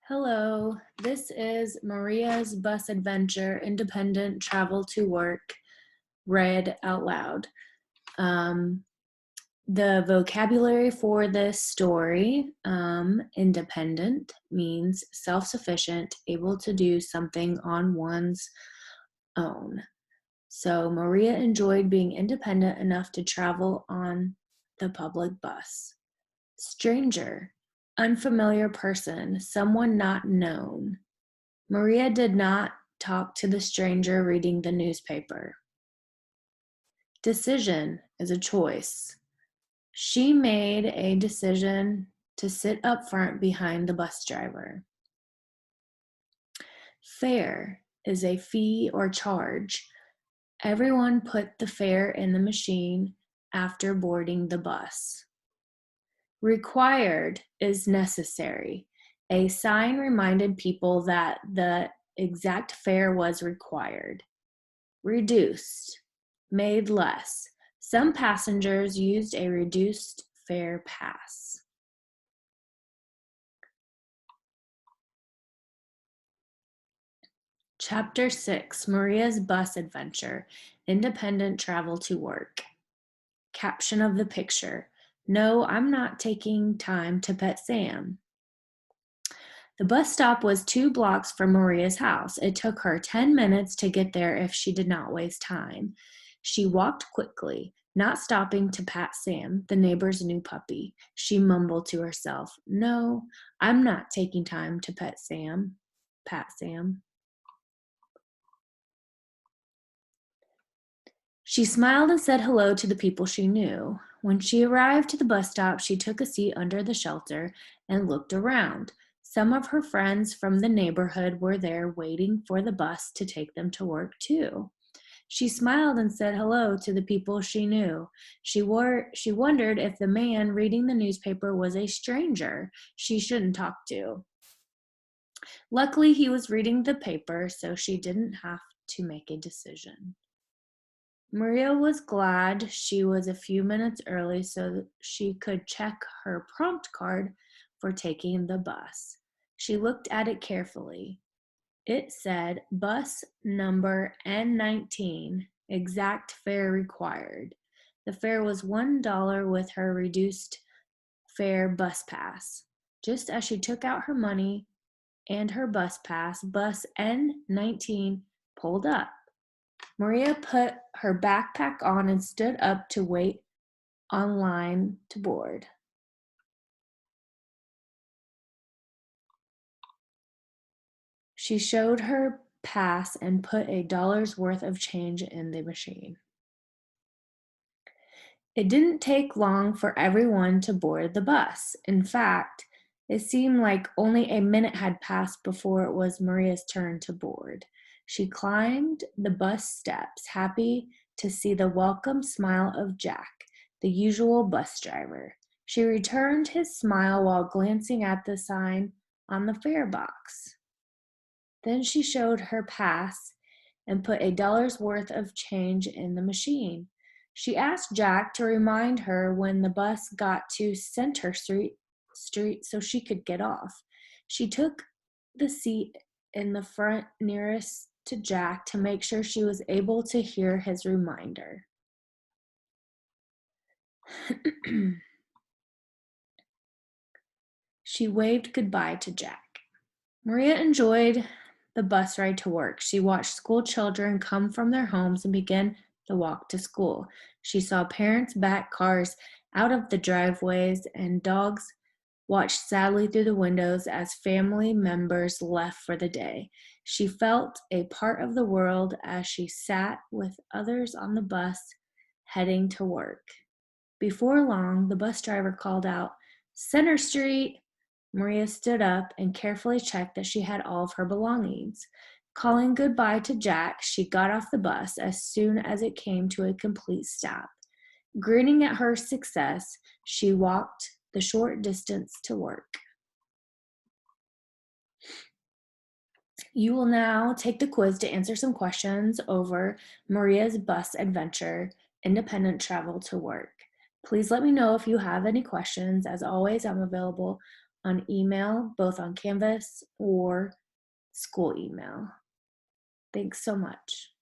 Hello, this is Maria's Bus Adventure Independent Travel to Work, read out loud. Um, the vocabulary for this story, independent, means self-sufficient, able to do something on one's own. So Maria enjoyed being independent enough to travel on the public bus. Stranger, unfamiliar person, someone not known. Maria did not talk to the stranger reading the newspaper. Decision is a choice. She made a decision to sit up front behind the bus driver. Fare is a fee or charge. Everyone put the fare in the machine after boarding the bus. Required is necessary. A sign reminded people that the exact fare was required. Reduced, made less. Some passengers used a reduced fare pass. Chapter 6, Maria's Bus Adventure, Independent Travel to Work. Caption of the picture, "No, I'm not taking time to pet Sam." The bus stop was 2 blocks from Maria's house. It took her 10 minutes to get there if she did not waste time. She walked quickly, not stopping to pat Sam, the neighbor's new puppy. She mumbled to herself, "No, I'm not taking time to pet Sam." Pat Sam. She smiled and said hello to the people she knew. When she arrived to the bus stop, she took a seat under the shelter and looked around. Some of her friends from the neighborhood were there waiting for the bus to take them to work too. She smiled and said hello to the people she knew. She wondered if the man reading the newspaper was a stranger she shouldn't talk to. Luckily, he was reading the paper, so she didn't have to make a decision. Maria was glad she was a few minutes early so that she could check her prompt card for taking the bus. She looked at it carefully. It said bus number N19, exact fare required. The fare was $1 with her reduced fare bus pass. Just as she took out her money and her bus pass, bus N19 pulled up. Maria put her backpack on and stood up to wait online to board. She showed her pass and put $1 worth of change in the machine. It didn't take long for everyone to board the bus. In fact, it seemed like only a minute had passed before it was Maria's turn to board. She climbed the bus steps, happy to see the welcome smile of Jack, the usual bus driver. She returned his smile while glancing at the sign on the fare box. Then she showed her pass and put $1 worth of change in the machine. She asked Jack to remind her when the bus got to Center Street so she could get off. She took the seat in the front nearest to Jack to make sure she was able to hear his reminder. She waved goodbye to Jack. Maria enjoyed the bus ride to work. She watched school children come from their homes and begin the walk to school. She saw parents back cars out of the driveways and dogs watched sadly through the windows as family members left for the day. She felt a part of the world as she sat with others on the bus heading to work. Before long, the bus driver called out, "Center Street!" Maria stood up and carefully checked that she had all of her belongings. Calling goodbye to Jack, she got off the bus as soon as it came to a complete stop. Grinning at her success, she walked the short distance to work. You will now take the quiz to answer some questions over Maria's bus adventure, independent travel to work. Please let me know if you have any questions. As always, I'm available on email, both on Canvas or school email. Thanks so much.